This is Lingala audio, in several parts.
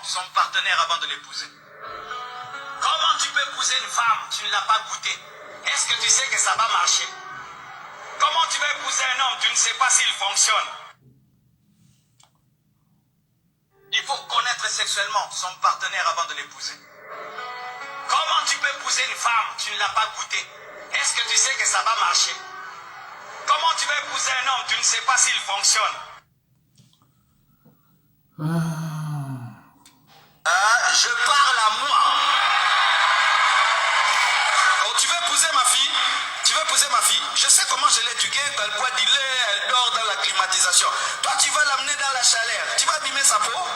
son partenaire avant de l'épouser. Comment tu peux épouser une femme, tu ne l'as pas goûté? Est-ce que tu sais que ça va marcher? Comment tu vas épouser un homme, tu ne sais pas s'il fonctionne? Il faut connaître sexuellement son partenaire avant de l'épouser. Comment tu peux épouser une femme, tu ne l'as pas goûté? Est-ce que tu sais que ça va marcher? Comment tu vas épouser un homme, tu ne sais pas s'il fonctionne? Je parle à moi. Oh, tu veux épouser ma fille? Tu veux épouser ma fille? Je sais comment je l'ai éduquée. Elle boit du lait, elle dort dans la climatisation. Toi, tu vas l'amener dans la chaleur. Tu vas abîmer sa peau?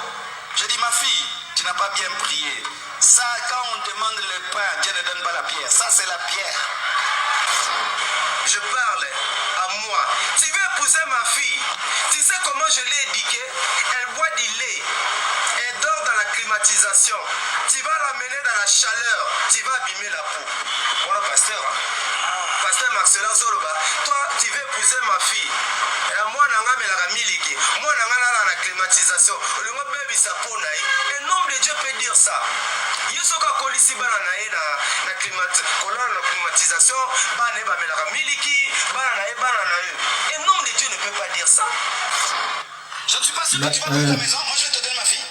Je dis, ma fille, tu n'as pas bien prié. Ça, quand on demande le pain, Dieu ne donne pas la pierre. Ça, c'est la pierre. Je parle à moi. Tu veux épouser ma fille? Tu sais comment je l'ai éduquée? Elle boit du lait. Elle dort dans la climatisation. Tu vas l'amener dans la chaleur. Tu vas abîmer la peau. Voilà, pasteur. Pasteur Marcelin Zoroba. Toi, tu veux épouser ma fille. Moi, je dans la climatisation. Un homme de Dieu peut dire ça. Yesoka kolisi bana na ye na climatisation, bana ba melaka miliki, bana na ye bana na ye. Un homme de Dieu ne peut pas dire ça. Je ne suis pas sûr que tu vas dans ta maison, moi je vais te donner ma fille.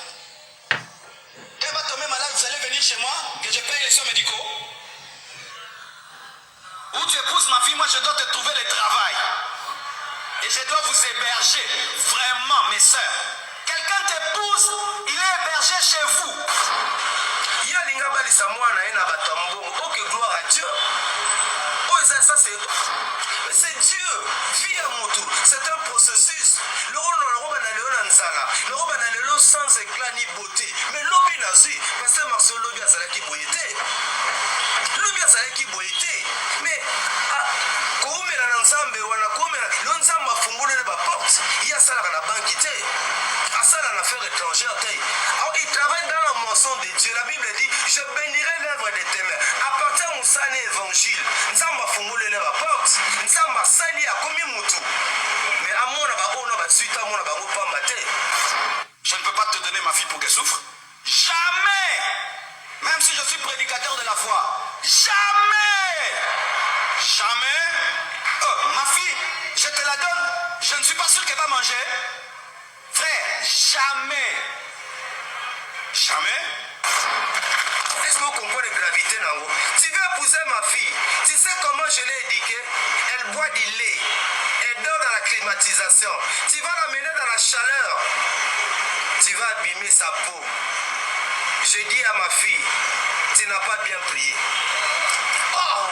Elle va tomber malade, vous allez venir chez moi, que je paye les soins médicaux. Ou tu épouses ma fille, moi je dois te trouver le travail. Et je dois vous héberger, vraiment mes soeurs. Quelqu'un t'épouse, il est hébergé chez vous. Oh, que gloire à Dieu. Oh, ça c'est Dieu. Vie à mon tour. C'est un processus. Le rôle sans éclat ni beauté. Mais l'obi n'a su. Parce que Marcel Lobi a salaki boyete. Lobi a salaki boyete. Mais, koumela nanzambe wana koumela. L'onzamba fungule ne ba porte. Il y a ça dans la banque. À ça, dans l'affaire étrangère. Alors, il travaille dans la moisson de Dieu. La Bible dit, je bénirai l'œuvre de tes mains. À partir de mon évangile, nous avons fondé la porte. Nous avons sali à combien de temps. Mais à mon je ne peux pas te donner ma fille pour qu'elle souffre. Jamais. Même si je suis prédicateur de la foi. Jamais. Jamais. Oh, ma fille, je te la donne. Je ne suis pas sûr qu'elle va manger. Frère, jamais. Jamais. Est-ce que vous comprenez la gravité? Tu veux épouser ma fille? Tu sais comment je l'ai éduquée? Elle boit du lait. Elle dort dans la climatisation. Tu vas l'amener dans la chaleur. Tu vas abîmer sa peau. Je dis à ma fille, tu n'as pas bien prié. Oh,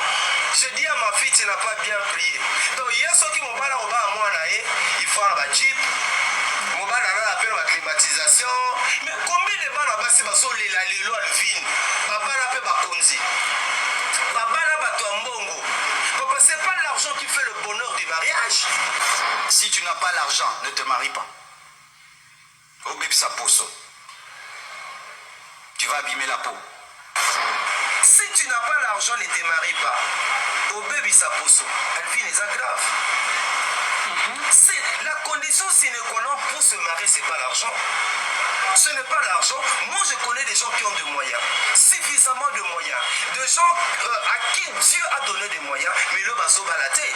je dis à ma fille, tu n'as pas bien prié. Donc, il y a ceux qui m'ont parlé au bas à moi, il faut un jeep. Mon bas appelle la climatisation. Mais combien de balles à sont les lalo à l'vin? Papa n'a pas bakonzi. Papa n'a pas tombongo. Papa, c'est pas l'argent qui fait le bonheur du mariage. Si tu n'as pas l'argent, ne te marie pas. Au bébé sa poso. Tu vas abîmer la peau. Si tu n'as pas l'argent, ne te marie pas. Au bébé sa poso. Elle vit les aggraves. C'est la condition sine qua non pour se marier, c'est pas l'argent. Ce n'est pas l'argent. Moi, je connais des gens qui ont des moyens, suffisamment de moyens, des gens à qui Dieu a donné des moyens, mais le baso balaté.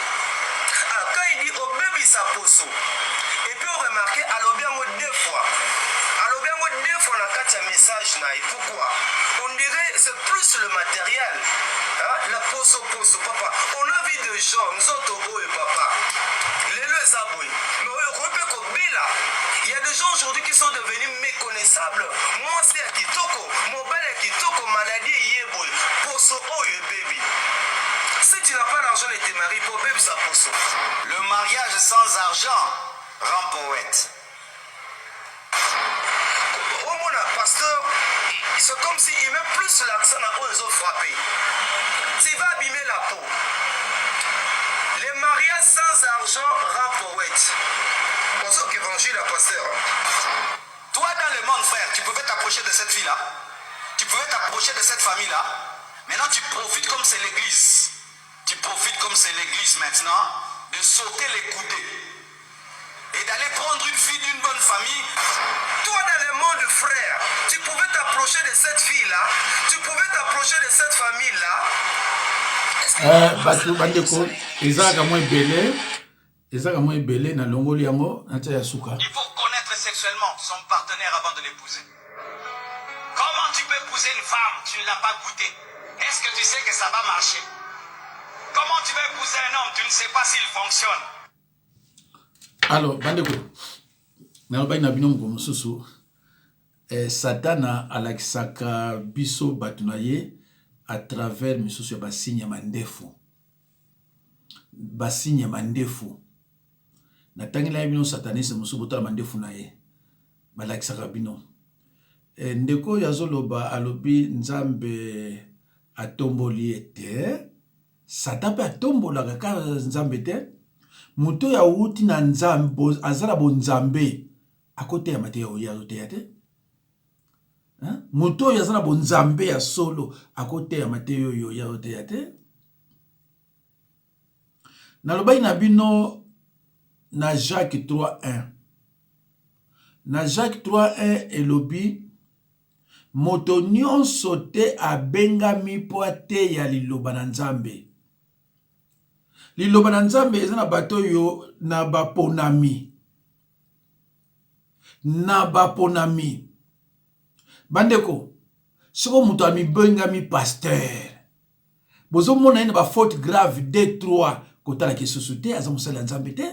Quand il dit au bébé sa poso, et puis on remarque, alors bien deux fois. Alors bien deux fois on a quatre messages là. Et pourquoi? On dirait c'est plus le matériel. Hein? La poso papa. On a vu des gens, nous autres et papa. Il y a des gens aujourd'hui qui sont devenus méconnaissables. Moi, c'est à Kitoko. Mon bel est Kitoko, maladie, yeboy. Poso, oh, baby. Si tu n'as pas l'argent et t'es marié, pour bébé, ça poso. Le mariage sans argent rend poète. Au mon pasteur, c'est comme s'il met plus l'accent à eux autres frappés. Tu vas abîmer la peau. Les mariages sans argent rend poète. Bonsoir qu'évangile à pasteur. Toi dans le monde, frère, tu pouvais t'approcher de cette fille-là. Tu pouvais t'approcher de cette famille-là. Maintenant tu profites comme c'est l'église. Tu profites comme c'est l'église maintenant de sauter les coudées. et d'aller prendre une fille d'une bonne famille. Toi, dans le monde, frère, tu pouvais t'approcher de cette fille-là, tu pouvais t'approcher de cette famille-là. Bato bandeko ezaka mo ebele na longoli yango na tia suka. Il faut connaître sexuellement son partenaire avant de l'épouser. Comment tu peux épouser une femme, tu ne l'as pas goûté? Est-ce que tu sais que ça va marcher? Comment tu peux épouser un homme, tu ne sais pas s'il fonctionne? Alors bandeko na ba ina bino mo susu Satana alakisaka biso bato na ye à travers misusu ya basinya mandefu. Basinya mandefu. Na tangela bino sataniste musu botala mandefu na ye. Balakisaka bino. Ndeko yazoloba alobi nzambe atomboli ete. Satape atombola kaka nzambe te. Muto ya uti na nzambe azala bo nzambe akote ya mateo ya te. Muto yazana bonzambe ya solo akote ya mateo yo ya oteate na lobai na bino na Jacques 3:1 na Jacques 3:1 elobi moto nyonso te abengami po te ya liloba na nzambe. Liloba na nzambe ezana bato yo na baponami bandeko siko muto amibengami pasteur bozo mona ina ba faute grave D3 kotala ke susute aza musala ya nzambe te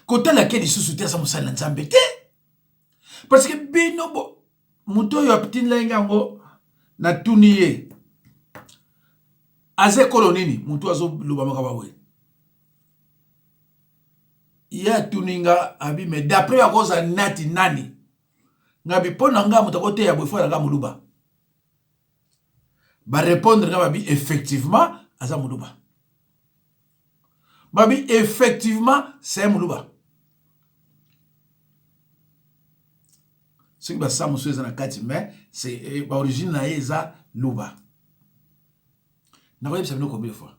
kotala ke susute aza musala ya nzambe te parce que bino bo muto yo apitinla ngango na tuniye aze kolonini muto azo loba makaba we ya tuninga abi me d'après ya koza nati nani ngabi pona nga mutakote ya bwefo nga muluba ba répondre nga babi effectivement aza muluba babi effectivement c'est muluba ce qui ba sa musu eza na kati mais c'est ba origine na eza luba nako yebisa bino combien de fois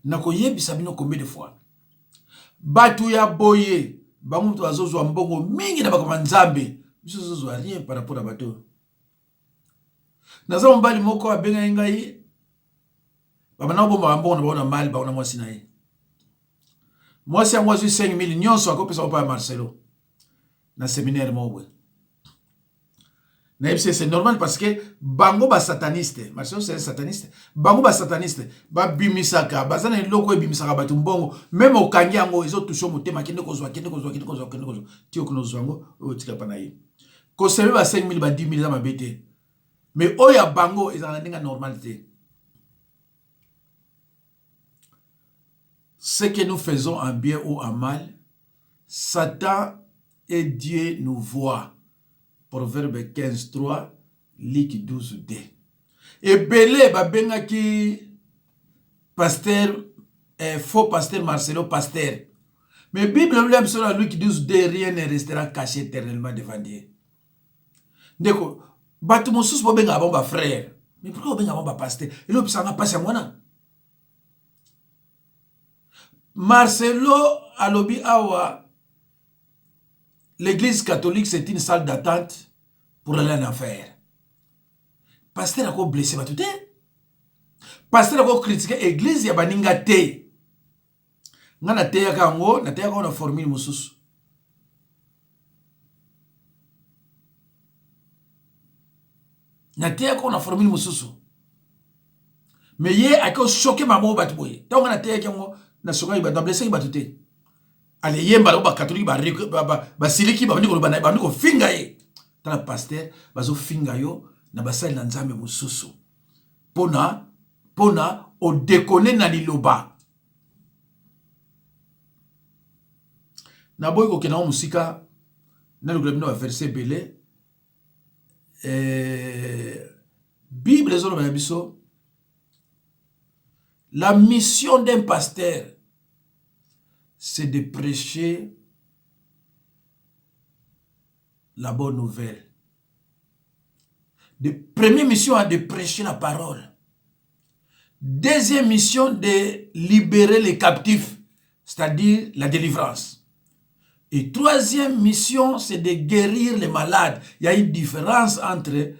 nako yebisa bino combien de fois batu ya boye bangu mtu azozwa mbongo mingi na bakoma nzambe biso rien par rapport à bateau. Naza mbali moko abenga ngai babana bomba mbongo na bona mal ba ona mwasi na ye. Mwasi yango azwi 5000 nyonso akopesa pa Marcelo na séminaire mobwe. Na c'est normal parce que bango ba sataniste, Marcelo c'est un sataniste. Bango ba sataniste ba bimisaka bazana loko ebimisaka batu mbongo même okangi yango ezo toucher motema kende kozwa tio kono zwango o tika pa na ye. Ko sebe ba 5000 ba 10000 za mabete. Mais oya bango ezana ndinga normalité. Ce que nous faisons en bien ou en mal, Satan et Dieu nous voient. Proverbe 15:3, Luc 12:2. Et belé babenga ki pasteur faux pasteur Marcelo pasteur. Mais Bible l'aime sur Luc 12:2, rien ne restera caché éternellement devant Dieu. Ndeko batu mosusu bobenga bomba frère. Mais pourquoi bobenga bomba pasteur? Et lo pisanga passer mwana. Marcelo alobi awa l'église catholique, c'est une salle d'attente pour aller en enfer. Pasteur a quoi blessé ma tout. Pasteur a quoi critiquer l'église ya baninga te. Ngana te ya kango, na te ya na formule mususu. Na te ya na formule mususu. Mais ye a ko choqué mamo batboy. Ta ngana te ya kango na soka ba blessé ba tout. Ale yemba ba catholique ba siliki ba ndiko ba ndiko finga ye tala pasteur bazo finga yo na basali na nzambe mususu pona o déconner na liloba na boy ko kena musika na le globino verset belé Bible ezolo ba biso la mission d'un pasteur c'est de prêcher la bonne nouvelle. Première mission, de prêcher la parole. Deuxième mission, de libérer les captifs. c'est-à-dire la délivrance. Et troisième mission, c'est de guérir les malades. Il y a une différence entre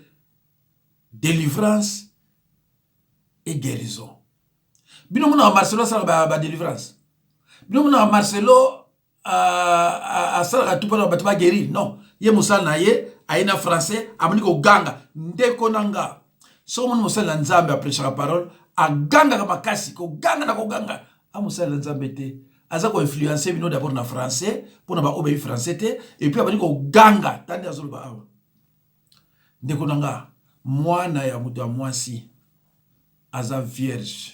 délivrance et guérison. Bino mona Marcelo ça ba délivrance. Bino mona Marcelo a ça tout pas guérir. Non, ye musala na ye aina français amoni ko ganga ndeko nanga. So mon musala nzambe après chaque parole a ganga kama kasi ko ganga na ko ganga. A musala nzambe te. Aza ko influencer bino d'abord na français pour na ba obéi français te et puis abani ko ganga tandi azolo ba awa. Ndeko nanga mwana ya mutu ya mwasi aza vierge.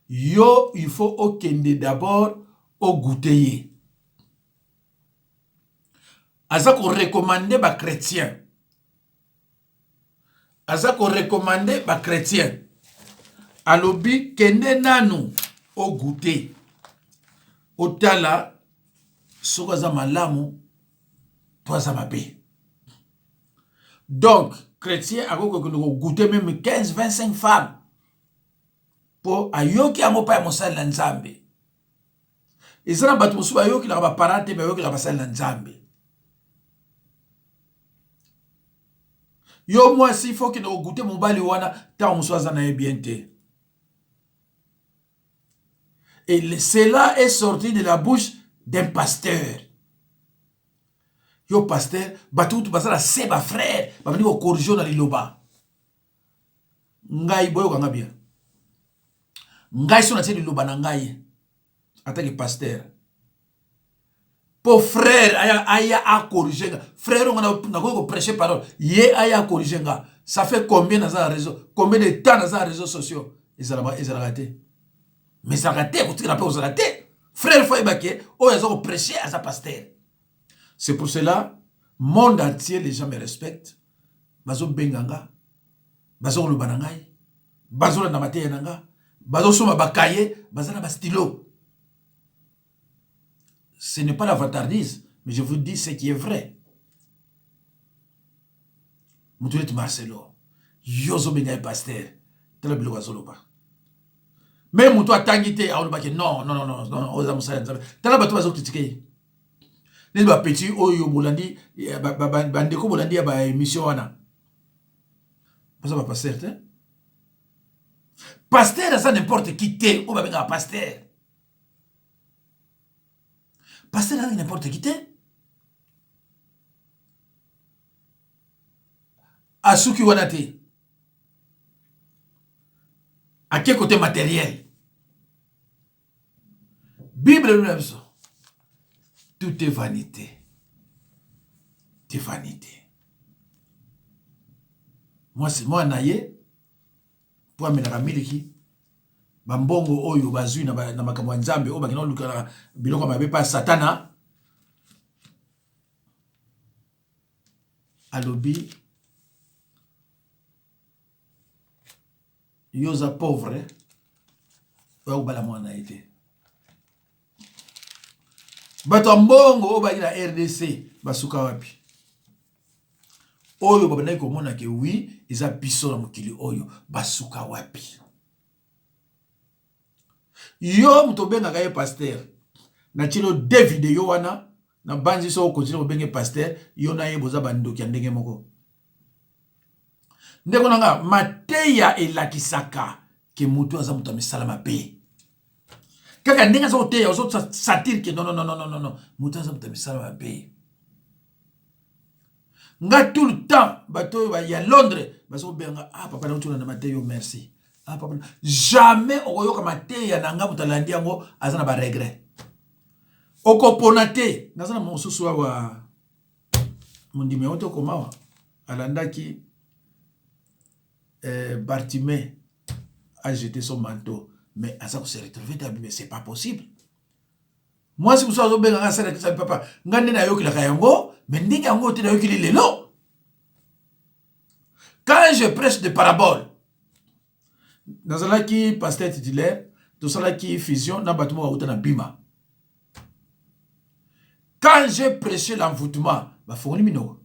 Yo, il faut okende d'abord au goûter. Aza ko recommander ba chrétien. Aza ko recommander ba chrétien. Alobi kende nanu au goûter. Otala soko za malamu to za mabe. Donc chrétien a goûter même 15-25 femmes pour ayoki amo pa mosala nzambe. Ezana batu musu ayoki la ba parate me ayoki la basala nzambe. Yo moi si faut que no goûter mon bali wana ta musu azana e bien te. Et cela est sorti de la bouche d'un pasteur. Yo pasteur batu tu basala seba frère ba veni ko corriger na liloba. Ngai boyo kanga bien. Ngai sona tse liloba na ngai attaque pasteur. Pour frère aya a corriger. Frère on a ko prêcher parole. Ye aya corriger nga. Ça fait combien dans un réseau? Combien de temps dans un réseau social? Ils ont raté. Mais ça raté, vous avez pas raté. Frère faut ébaquer, oh ils ont prêché à sa pasteur. C'est pour cela monde entier les gens me respectent. Bazo benganga. Bazo lubanangai. Bazo na mateya nanga. Bazo soma bakaye, bazana ba stylo. Ce n'est pas la vantardise, mais je vous dis ce qui est vrai. Moutoulet Marcelo, yozo benga pasteur, tala bilo bazoloba. Même moutou atangité a olobake non, oza musala nzambe. Tala bato bazo critiquer. Nel ba petit oyo bolandi bandeko bolandi ya ba émission wana. Bazo ba pasteur te. Pasteur ça n'importe qui te ou ba benga pasteur. Pasteur ça n'importe qui te. Asuki wana te. À quel côté matériel? Bible nous dit tout est vanité. C'est vanité. Moi c'est moi naye pour amener la miliki. Bambongo oyo bazui na makambo nzambe o bakina luka biloko mabe pa satana. Alobi yoza pauvre wa ubala mwana ete. Bato mbongo oba ila RDC basuka wapi. Oyo babana ko mona ke oui, iza biso na mokili oyo basuka wapi. Yo mutobenga kaye pasteur. Na chilo de video wana na banzi so continue ko benge pasteur, yo na yeboza bandoki ya ndenge moko. Ndeko nanga mateya elakisaka ke mutu aza mutu amisala mabe. Kaka ndenga zo teya ozo satire ke non. Mutu aza mutu amisala mabe. Nga tout le temps bato ya Londres baso benga papa na utuna na mateyo merci. Papa jamais okoyoka mateya nanga mutalandi yango azana ba regret. Okoponate nazana mosusu wa mundime oto komawa alandaki Bartimée a jeté son manteau, mais à ça se retrouver mais c'est pas possible. Moi si vous savez bien nga ça que papa ngande na yoki la kayango mais ndinga yango te na yoki lelo. Quand je prêche des paraboles dans la qui pasteur titulaire tout ça là qui fusion na batumo wa na bima. Quand j'ai prêché l'envoûtement ba foni mino.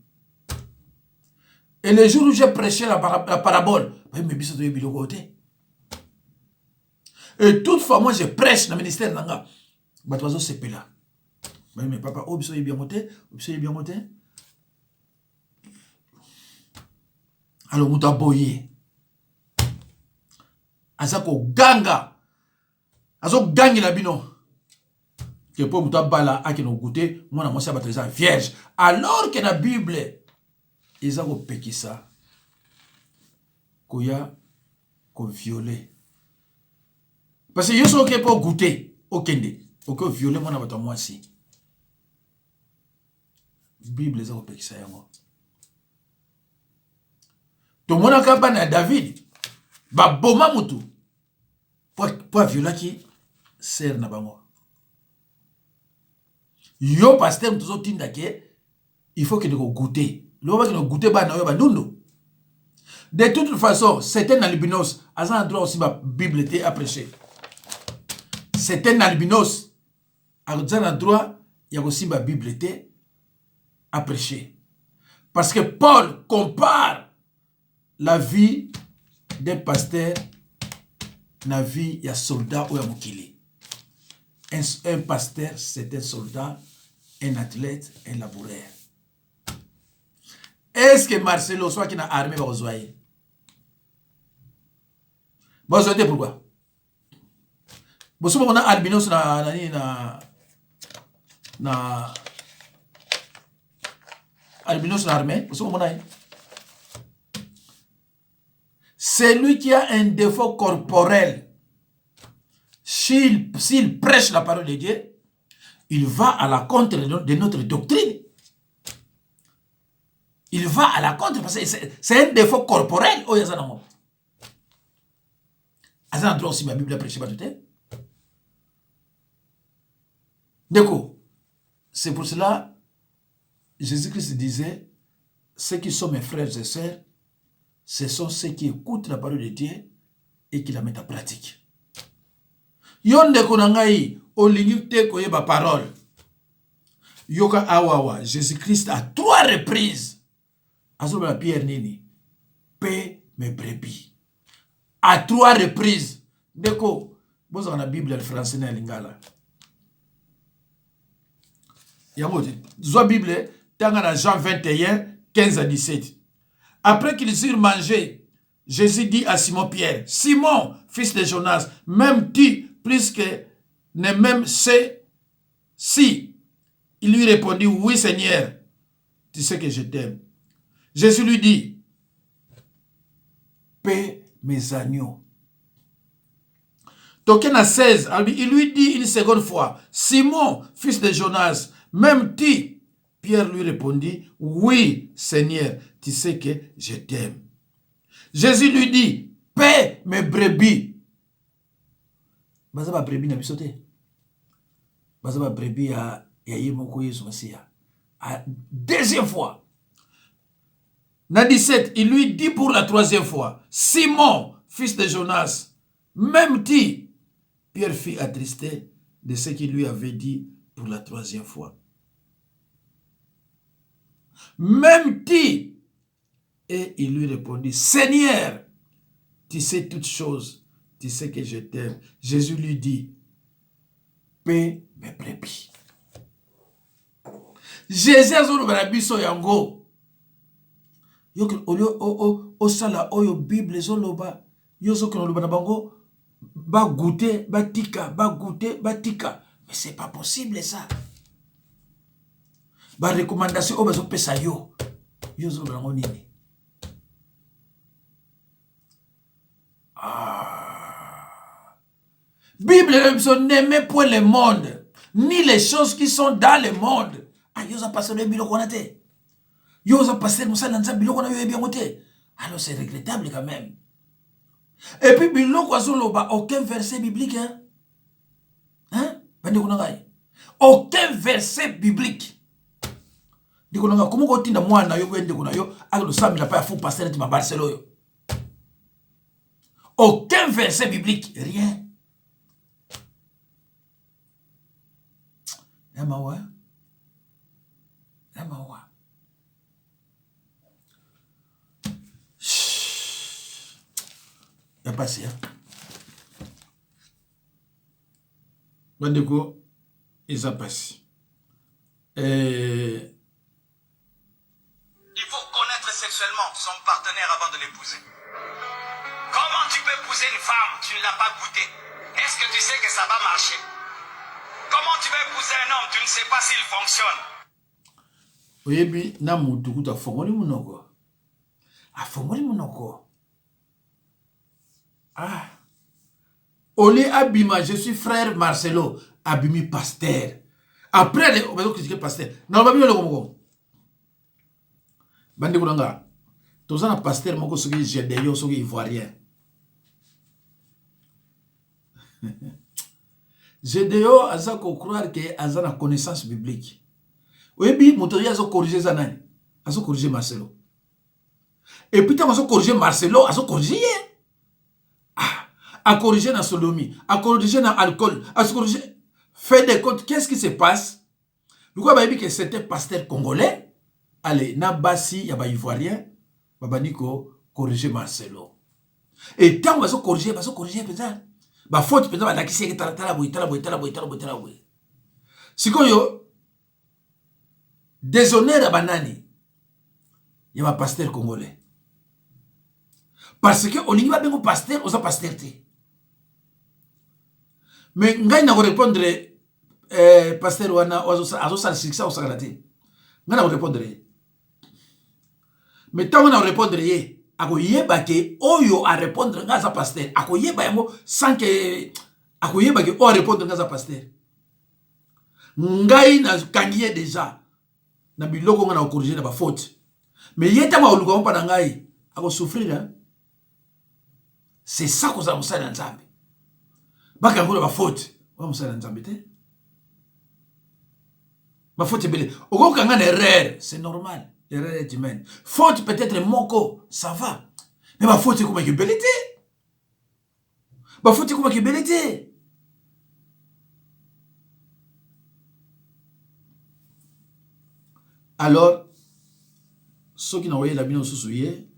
Et le jour où j'ai prêché la parabole, et toutefois, moi je prêche dans le ministère. bato bazosepela. Mais papa, oh, biso bien monté, biso bien monté. Alors, muta boye. Azako ganga. Azo gangi la bino. Que pour muta bala a qui nous goûter, moi na moi ça baptisé vierge. Alors que la Bible, ils ont péqué ça. Koya, ko violé. Parce que yo so que pour goûter, okende. Ok, violer moi na bata moi si. Bible les a péqué ça yango. To mona kaba na David ba boma mutu pour violer qui sert na bango. Yo pasteur mutu tinda ke il faut que de goûter. Lo ba que goûter ba na yo ba ndundo. De toute façon, c'est un albinos, à un endroit aussi ma Bible était appréciée. C'est un albinos, à un endroit il y a aussi ma Bible était appréciée. Parce que Paul compare la vie d'un pasteur, la vie d'un soldat ou un moukili. Un pasteur, c'est un soldat, un athlète, un laboureur. Est-ce que Marcelo, soit qui n'a armé, va vous voyer? Vous voyez pourquoi? Vous savez, on a albinos albinos na armée. Vous savez, on a. Celui qui a un défaut corporel, s'il prêche la parole de Dieu, il va à la contre de notre doctrine. Il va à la contre parce que c'est un défaut corporel. Oh, il y a ça dans moi. Aussi ma Bible a prêché pas tout. D'accord. C'est pour cela, Jésus-Christ disait, ceux qui sont mes frères et sœurs, ce sont ceux qui écoutent la parole de Dieu et qui la mettent en pratique. Yonde konangai olingi te koyeba parole. Yoka awawa, Jésus-Christ à 3 reprises. Azoba Pierre nini, paix mes brebis. À 3 reprises. Deko, vous avez la Bible en français na lingala. Yango, la Bible, dans Jean 21, 15 à 17. Après qu'ils eurent mangé, Jésus dit à Simon-Pierre, Simon, fils de Jonas, m'aimes-tu plus que ne même sais si? Il lui répondit, oui Seigneur, tu sais que je t'aime. Jésus lui dit, paie mes agneaux. Token à 16, il lui dit une seconde fois, Simon, fils de Jonas, m'aimes-tu? Pierre lui répondit, oui Seigneur, tu sais que je t'aime. Jésus lui dit, paie mes brebis. Bazaba brebis na bisote. Bazaba brebis ya yimoko Yesu Masia. Deuxième fois. Na 17, il lui dit pour la 3e fois, Simon, fils de Jonas, m'aimes-tu? Pierre fut attristé de ce qu'il lui avait dit pour la 3e fois. M'aimes-tu? Et il lui répondit, Seigneur, tu sais toutes choses, tu sais que je t'aime. Jésus lui dit, paie mes brebis. Jésus a dit, barabiso yango. Yo o sala oyo Bible zoloba, yo zokino loba na bango, ba goûter, ba tika, ba goûter, ba tika. Mais c'est pas possible ça. Ba recommandation o bazo pesa yo. Yo zoloba nango nini? Bible n'aimait point le monde, ni les choses qui sont dans le monde. Ah, yo za passer le biloko na te. Yo za passer musala nza biloko na yo bien côté. Alors c'est regrettable quand même. Et puis biloko azoloba aucun verset biblique hein. Hein? Bande kunangai. Aucun verset biblique. Dikonanga comment ko tinda mwana yo wende kuna yo akelo sami la pa fou passer ti mabarselo yo. Aucun verset biblique, rien. Yamawa. Yamawa. Y'a passé, hein? Bandeko, eza pasi. Il faut connaître sexuellement son partenaire avant de l'épouser. Comment tu peux épouser une femme, tu ne l'as pas goûté? Est-ce que tu sais que ça va marcher? Comment tu vas épouser un homme, tu ne sais pas s'il fonctionne? Oyebi na mutu kuta fongoli munoko. Afongoli munoko. Ah. Oli abima, je suis frère Marcelo, abimi pasteur. Après, on va critiquer pasteur. Non, on va bien le comment. Bandi kunanga. Tozana pasteur moko soki Gédéon soki ivoirien. Gédéon aza ko croire que aza na connaissance biblique. Oyebi motori azo corriger zanani. Azo corriger Marcelo. Et puis tant azo corriger Marcelo, azo corriger. À corriger la sodomie, à corriger l'alcool, à corriger. Fait des comptes, qu'est-ce qui se passe? Pourquoi bah que c'était pasteur congolais? Allez, Nabasi, yaba ivoirien, babaniko corriger Marcelo. Et tant qu'on va corriger, peut-être. Bah faute peut-être la qui c'est que tala boy. Si qu'on yo déshonneur à banani, yaba pasteur congolais. Parce que on y va bien au pasteur, on sa pasteur té. Mais ngai na répondre pasteur wana azo sal siksa o sagalati. Ngai na répondre. Mais tant na répondre ye, ako yeba ke oyo a répondre nga za pasteur. Ako yeba yango sans que ako yeba ke o répondre nga za pasteur. Ngai na kangiye déjà na biloko nga na corriger na ba faute. Mais yeta ma oluka mpa na ngai ako souffrir hein. C'est ça qu'on a moussa dans Nzambe. Baka ngolo ba faute. Wa moussa dans Nzambe te. Ba faute est belle. Oko kanga na erreur, c'est normal. L'erreur est humaine. Faute peut-être moko, ça va. Mais ba faute comme que belle te. Ba faute comme que belle te. Alors, ceux qui n'ont pas la bino sous-souillé,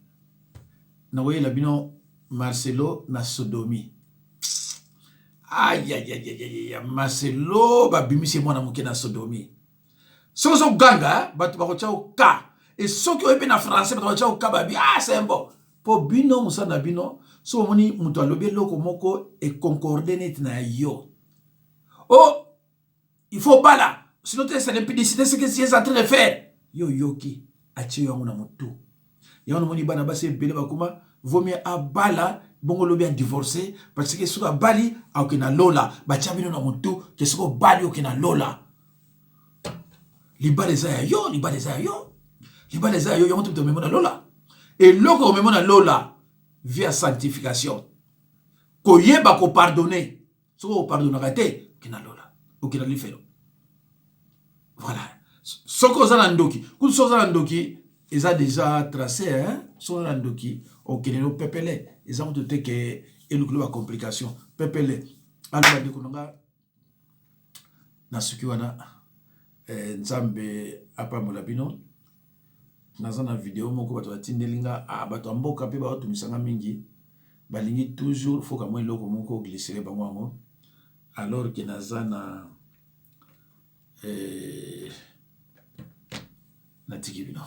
n'ont pas la bino Marcelo na sodomie. Aïe, Marcelo, babimisi mwana muke na sodomie. Sozo ganga, batu bakocha au ka. Et ceux qui ont été en français, batu bakocha au ka, babi, ah, c'est un bon. Po bino, moussa na bino, so moni, mouto alobi loko moko, et concordé net na yo. Oh, il faut pas là. Sinon, c'est l'impudicité, c'est ce que c'est en train de faire. Yo, yoki, achi yo na mutu. Yon moni bana basi bele bakuma, vaut mieux à bala bongo lobi a divorcé parce que suka bali a okina lola bacha bino na mutu que suko bali okina lola libale za yo yo mutu to memona lola et loko memona lola via sanctification ko yeba ko pardonner suko pardonner te okina lola okina lifelo voilà soko za na ndoki ku soko za na ndoki ils ont déjà tracé, hein, sur l'andoki, au Kénéno Pepele, ils ont tout que et le complication. Pepele, alors la découverte, na sukiwana, Nzambe apa molabino, na vidéo moko bato batindelinga, bato amboka pe bato misanga mingi, balingi toujours faut que moi loko moko glisser bango, alors que nazana na tikibino.